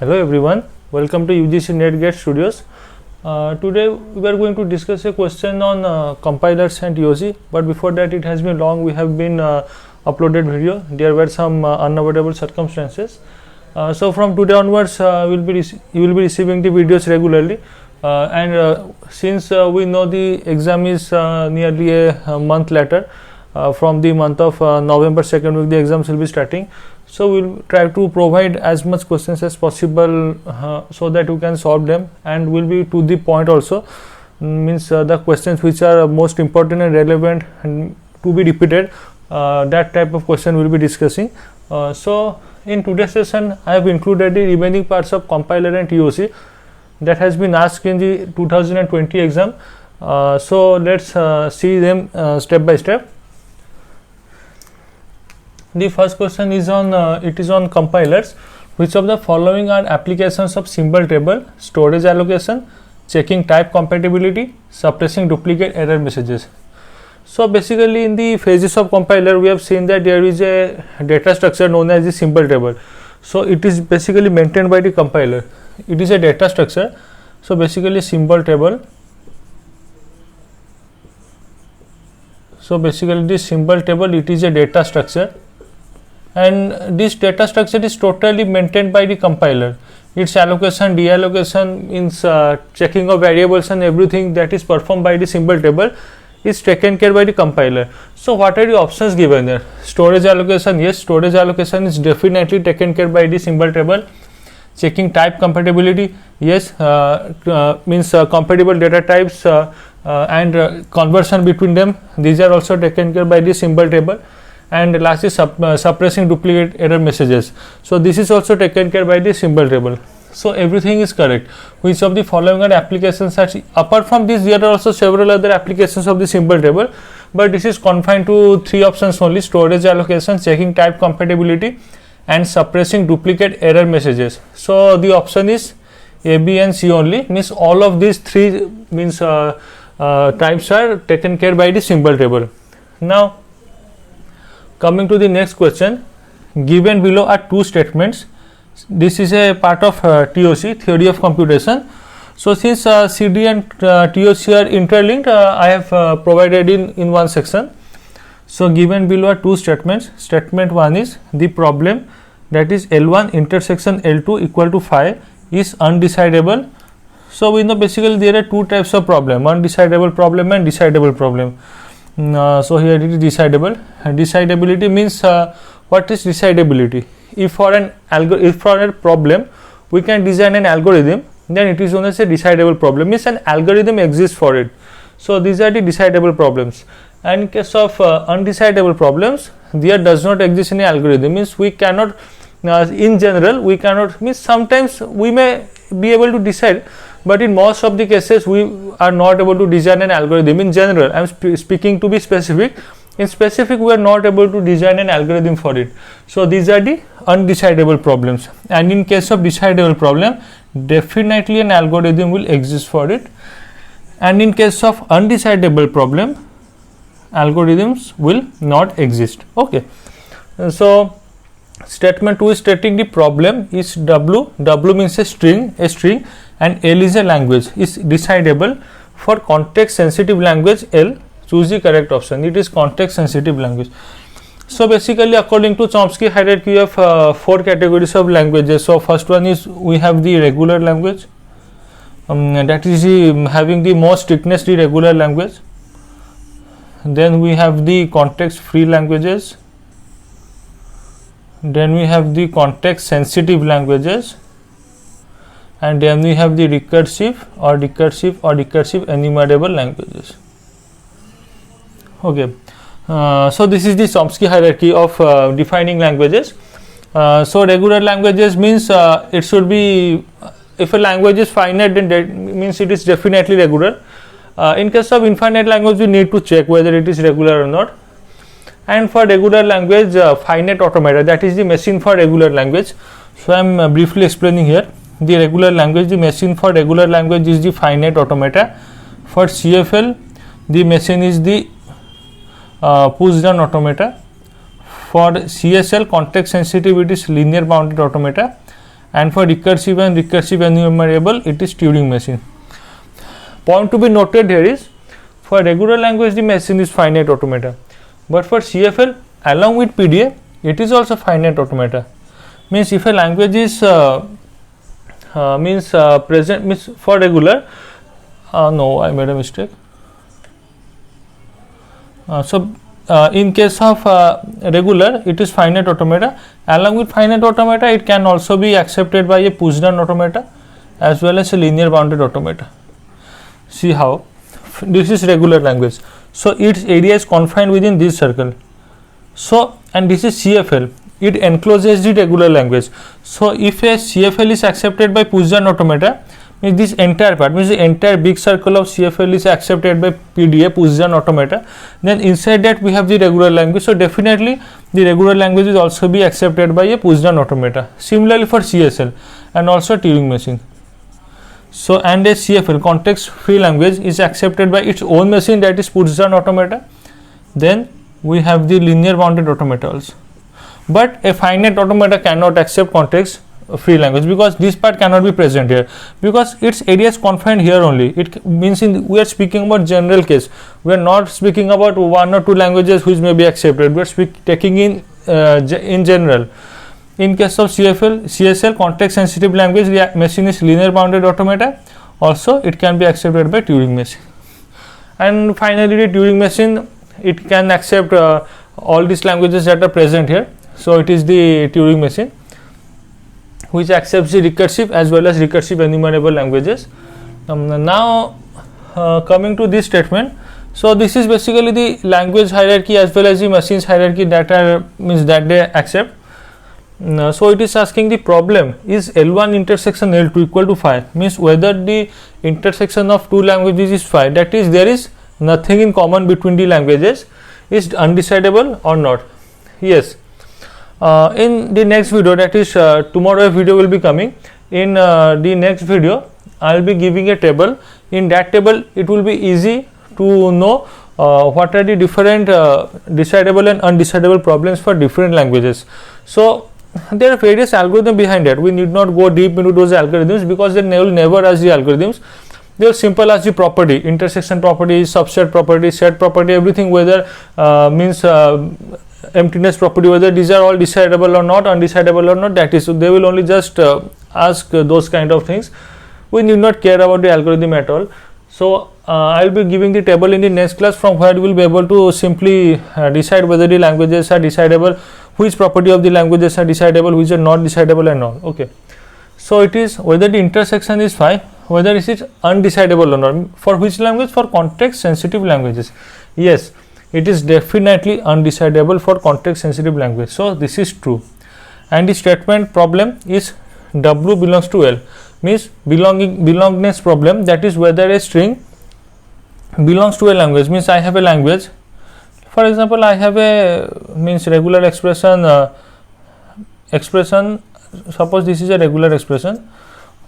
Hello everyone, welcome to UGC NetGate Studios. Today we are going to discuss a question on compilers and TOC, but before that it has been long we have been uploaded video. There were some unavoidable circumstances. So from today onwards you will be receiving the videos regularly, and since we know the exam is nearly a month later, from the month of November 2nd week the exams will be starting. So we will try to provide as much questions as possible so that you can solve them, and will be to the point also, means the questions which are most important and relevant and to be repeated, that type of question we will be discussing. So in today's session I have included the remaining parts of compiler and TOC that has been asked in the 2020 exam. So let's see them step by step. The first question is on compilers. Which of the following are applications of symbol table, storage allocation, checking type compatibility, suppressing duplicate error messages? So basically in the phases of compiler we have seen that there is a data structure known as the symbol table. So it is basically maintained by the compiler. It is a data structure. So basically symbol table. So basically this symbol table, it is a data structure, and this data structure is totally maintained by the compiler. Its allocation, deallocation, means checking of variables and everything that is performed by the symbol table is taken care by the compiler. So what are the options given there? Storage allocation, yes, storage allocation is definitely taken care by the symbol table. Checking type compatibility, yes, means compatible data types and conversion between them, these are also taken care by the symbol table. And last is suppressing duplicate error messages. So this is also taken care by the symbol table. So everything is correct. Which of the following are applications? Apart from this, there are also several other applications of the symbol table, but this is confined to three options only: storage allocation, checking type compatibility, and suppressing duplicate error messages. So the option is A, B and C only, means all of these three means types are taken care by the symbol table. Now coming to the next question, given below are two statements. This is a part of TOC, theory of computation. So since CD and TOC are interlinked, I have provided in one section. So given below are two statements. Statement 1 is the problem, that is L1 intersection L2 equal to 5 is undecidable. So we know basically there are two types of problem: undecidable problem and decidable problem. So here it is decidable. And decidability means what is decidability? If for a problem we can design an algorithm, then it is known as a decidable problem, means an algorithm exists for it. So these are the decidable problems. And in case of undecidable problems, there does not exist any algorithm, means we cannot in general we cannot, means sometimes we may be able to decide, but in most of the cases we are not able to design an algorithm. In general, I am speaking to be specific. In specific, we are not able to design an algorithm for it. So these are the undecidable problems. And in case of decidable problem, definitely an algorithm will exist for it. And in case of undecidable problem, algorithms will not exist. Okay. So statement 2 is stating the problem is W means a string, and L is a language, is decidable. For context sensitive language L, choose the correct option. It is context sensitive language. So basically according to Chomsky hierarchy of four categories of languages. So first one is we have the regular language, that is having the most strictness, the regular language. Then we have the context free languages. Then we have the context sensitive languages, and then we have the recursive enumerable languages. Okay, so this is the Chomsky hierarchy of defining languages. So regular languages means it should be, if a language is finite, then that means it is definitely regular. In case of infinite language, we need to check whether it is regular or not. And for regular language, finite automata, that is the machine for regular language. So I am briefly explaining here. The regular language, the machine for regular language is the finite automata. For CFL, the machine is the push down automata. For CSL, context sensitive, it is linear bounded automata. and for recursive and recursive enumerable it is Turing machine. Point to be noted here is, for regular language the machine is finite automata, but for CFL along with PDA it is also finite automata. Means if a language is present, means for regular no, I made a mistake. In case of regular it is finite automata. Along with finite automata it can also be accepted by a push-down automata as well as a linear bounded automata. See how this is regular language, so its area is confined within this circle. So and this is CFL, it encloses the regular language. So if a CFL is accepted by push-down automata, means this entire part, means the entire big circle of CFL is accepted by PDA, push-down automata, then inside that we have the regular language. So definitely the regular language is also be accepted by a push-down automata. Similarly for CSL and also Turing machine. So and a CFL, context free language, is accepted by its own machine, that is push-down automata. Then we have the linear bounded automata also. But a finite automata cannot accept context free language, because this part cannot be present here, because its area is confined here only. It means we are speaking about general case, we are not speaking about one or two languages which may be accepted, we are taking in general. In case of CSL, context sensitive language, the machine is linear bounded automata, also it can be accepted by Turing machine. And finally the Turing machine, it can accept all these languages that are present here. So it is the Turing machine which accepts the recursive as well as recursive enumerable languages. Now coming to this statement, so this is basically the language hierarchy as well as the machines hierarchy that are means that they accept. So it is asking the problem, is L1 intersection L2 equal to phi, means whether the intersection of two languages is phi, that is there is nothing in common between the languages, is undecidable or not. Yes. In the next video, that is tomorrow a video will be coming. In the next video I will be giving a table. In that table it will be easy to know what are the different decidable and undecidable problems for different languages. So there are various algorithms behind that. We need not go deep into those algorithms because they will never ask the algorithms. They will simple as the property, intersection property, subset property, set property, everything, whether means emptiness property, whether these are all decidable or not, undecidable or not, that is, so they will only just ask those kind of things. We need not care about the algorithm at all. So I will be giving the table in the next class, from where we will be able to simply decide whether the languages are decidable, which property of the languages are decidable, which are not decidable and all. Okay. So it is whether the intersection is phi, whether it is undecidable or not. For which language? For context sensitive languages. Yes, it is definitely undecidable for context sensitive language. So this is true. And the statement problem is W belongs to L, means belongingness problem, that is whether a string belongs to a language. Means I have a language, for example I have a means regular expression, suppose this is a regular expression,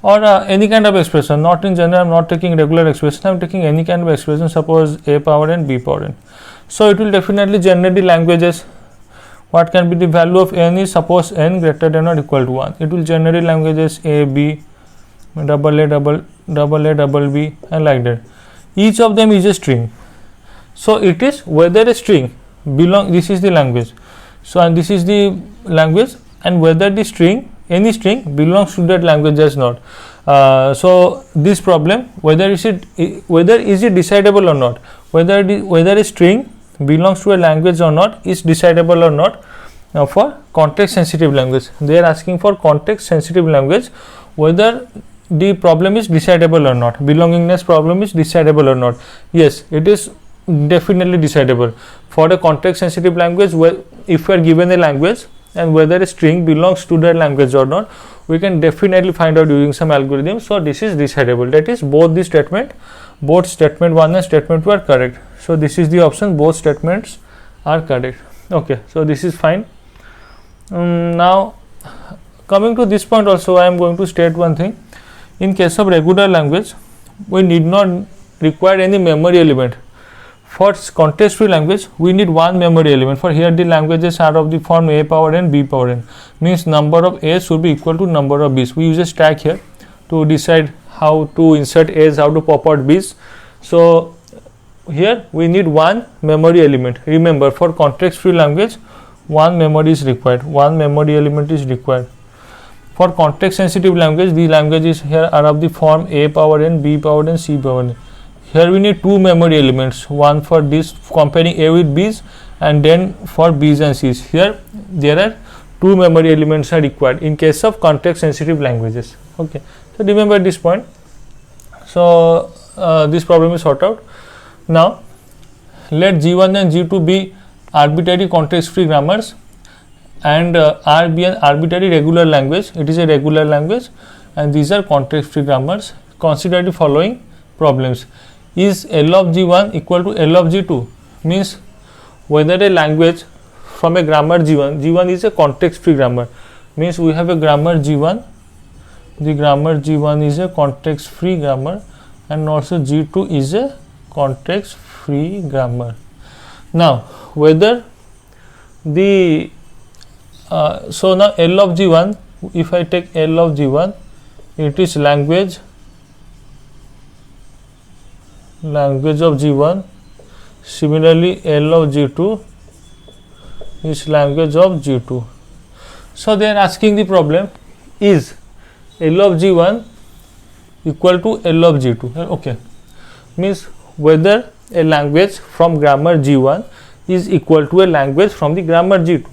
or any kind of expression, not in general, I am not taking regular expression, I am taking any kind of expression, suppose a power n, b power n. So it will definitely generate the languages. What can be the value of n is, suppose n greater than or equal to 1, it will generate languages a, b, double a, double b, and like that. Each of them is a string. So it is whether a string this is the language, so and this is the language, and whether the string, any string belongs to that language or not. So this problem, whether is it decidable or not, whether a string belongs to a language or not, is decidable or not. Now for context sensitive language, they are asking for context sensitive language, whether the problem is decidable or not, belongingness problem is decidable or not. Yes, it is definitely decidable. For a context sensitive language, if we are given a language and whether a string belongs to that language or not, we can definitely find out using some algorithm. So this is decidable, that is both the statement, both statement 1 and statement 2 are correct. So this is the option, both statements are correct. Okay, so this is fine. Now coming to this point also, I am going to state one thing. In case of regular language, we need not require any memory element For context free language, we need one memory element. For here the languages are of the form a power n, b power n, means number of a's should be equal to number of b's. We use a stack here to decide how to insert a's, how to pop out b's. So here we need one memory element. Remember, for context free language, one memory is required, one memory element is required. For context sensitive language, the languages here are of the form a power n, b power n, c power n. Here we need two memory elements, one for this comparing a with b's, and then for b's and c's. Here there are two memory elements are required in case of context sensitive languages. Okay, so remember this point. So this problem is sorted out. Now let G1 and G2 be arbitrary context free grammars, and R be an arbitrary regular language. It is a regular language, and these are context free grammars. Consider the following problems. Is L of G1 equal to L of G2? Means whether a language from a grammar G1 is a context free grammar, means we have a grammar G1, the grammar G1 is a context free grammar, and also G2 is a context free grammar. Now whether the so now L of G1, if I take L of G1, it is language of G1. Similarly, L of G2 is language of G2. So they are asking the problem, is L of G1 equal to L of G2? Okay, means whether a language from grammar G1 is equal to a language from the grammar G2.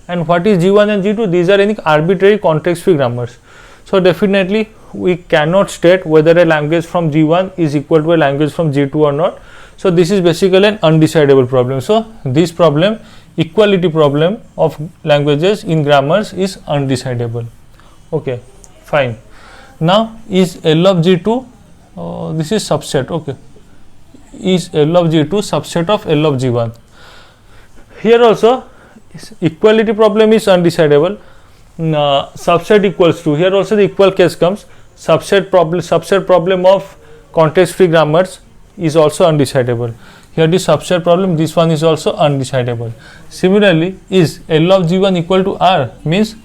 And what is G1 and G2? These are any arbitrary context free grammars. So definitely we cannot state whether a language from G1 is equal to a language from G2 or not. So this is basically an undecidable problem. So this problem, equality problem of languages in grammars, is undecidable. Okay, fine. Now is L of G2, this is subset. Okay, is L of G2 subset of L of G1? Here also equality problem is undecidable. Subset equals to, here also the equal case comes. Subset problem of context free grammars is also undecidable. Here the subset problem, this one is also undecidable. Similarly, is L of G1 equal to R? Means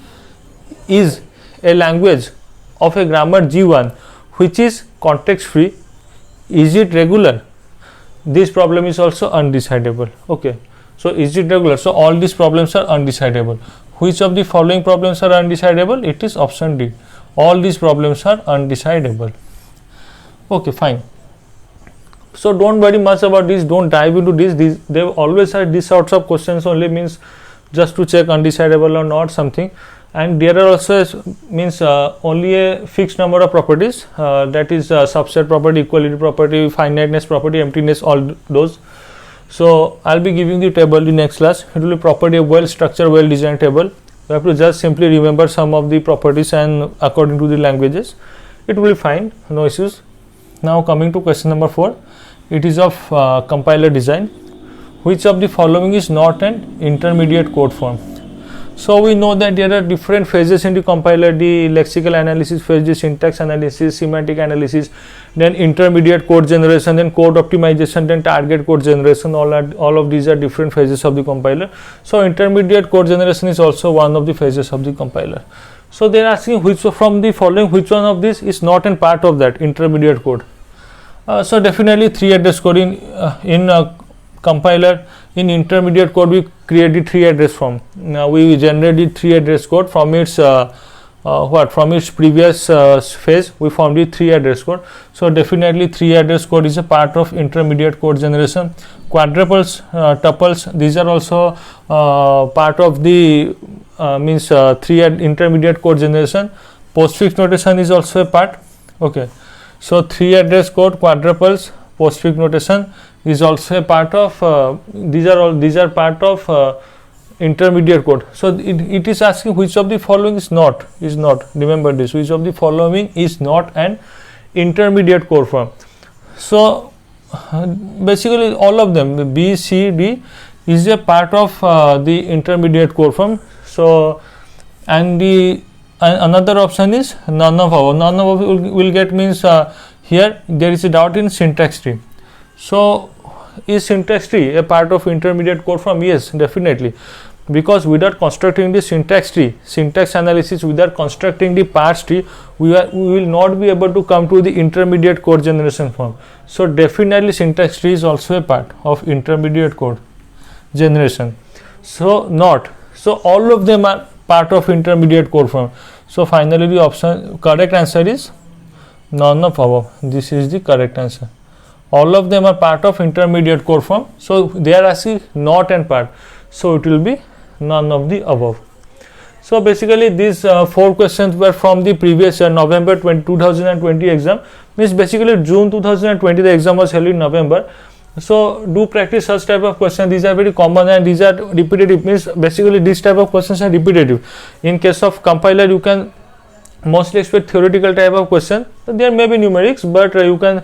is a language of a grammar G1 which is context free, is it regular? This problem is also undecidable. Okay, so is it regular? So all these problems are undecidable. Which of the following problems are undecidable? It is option D. All these problems are undecidable. Okay, fine. So don't worry much about this, don't dive into this. They always are these sorts of questions only, means just to check undecidable or not something. And there are also means only a fixed number of properties, that is subset property, equality property, finiteness property, emptiness, all those. So I'll be giving the table in next class. It will be property of well structured, well designed table. You have to just simply remember some of the properties and according to the languages, it will be fine, no issues. Now coming to question number 4, it is of compiler design. Which of the following is not an intermediate code form? So we know that there are different phases in the compiler: the lexical analysis phase, the syntax analysis, semantic analysis, then intermediate code generation, then code optimization, then target code generation. All of these are different phases of the compiler. So intermediate code generation is also one of the phases of the compiler. So they are asking which from the following, which one of this is not a part of that intermediate code? So definitely 3 address code in compiler. In intermediate code we create the 3 address form. Now we generate the 3 address code from its from its previous phase. We formed the 3 address code. So definitely 3 address code is a part of intermediate code generation. Quadruples, tuples, these are also part of the means 3 intermediate code generation. Postfix notation is also a part. Okay, so 3 address code, quadruples, postfix notation is also a part of these are part of intermediate code. So it is asking which of the following is not. Remember this, which of the following is not an intermediate code form. So basically all of them, B, C, D is a part of the intermediate code form. So and the another option is none of will get, means here there is a doubt in syntax tree. So is syntax tree a part of intermediate code form? Yes, definitely, because without constructing the syntax tree, syntax analysis, without constructing the parse tree, we will not be able to come to the intermediate code generation form. So definitely syntax tree is also a part of intermediate code generation. So all of them are part of intermediate code form. So finally the option correct answer is none of above. This is the correct answer. All of them are part of intermediate code form. So they are asking not and part. So it will be none of the above. So basically these 4 questions were from the previous November 2020 exam. Means basically June 2020 the exam was held in November. So do practice such type of questions. These are very common and these are repetitive. Means basically this type of questions are repetitive. In case of compiler, you can mostly expect theoretical type of question. There may be numerics, but you can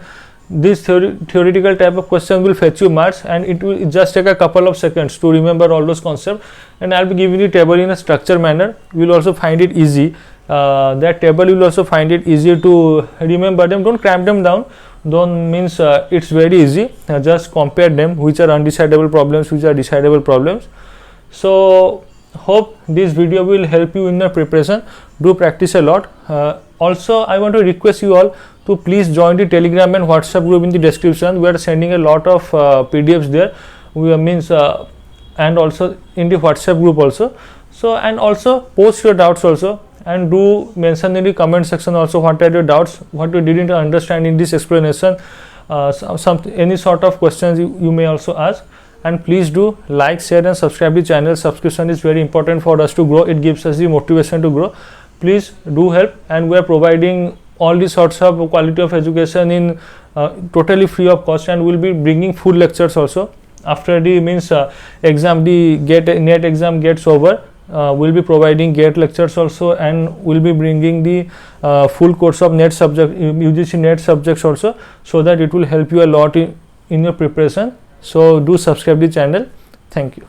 this theoretical type of question will fetch you marks, and it will just take a couple of seconds to remember all those concepts. And I'll be giving you table in a structured manner. You will also find it easy. That table you will also find it easy to remember them. Don't cram them down. Don't means it's very easy. Just compare them, which are undecidable problems, which are decidable problems. So hope this video will help you in your preparation. Do practice a lot. Also I want to request you all to please join the Telegram and WhatsApp group in the description. We are sending a lot of PDFs there. We means and also in the WhatsApp group also. So and also post your doubts also, and do mention in the comment section also what are your doubts, what you didn't understand in this explanation. Any sort of questions you may also ask. And please do like, share and subscribe the channel. Subscription is very important for us to grow. It gives us the motivation to grow. Please do help, and we are providing all these sorts of quality of education in totally free of cost, and we'll be bringing full lectures also after the means exam, the NET exam gets over. We'll be providing GATE lectures also, and we'll be bringing the full course of NET subject, UGC NET subjects also, so that it will help you a lot in your preparation. So do subscribe the channel. Thank you.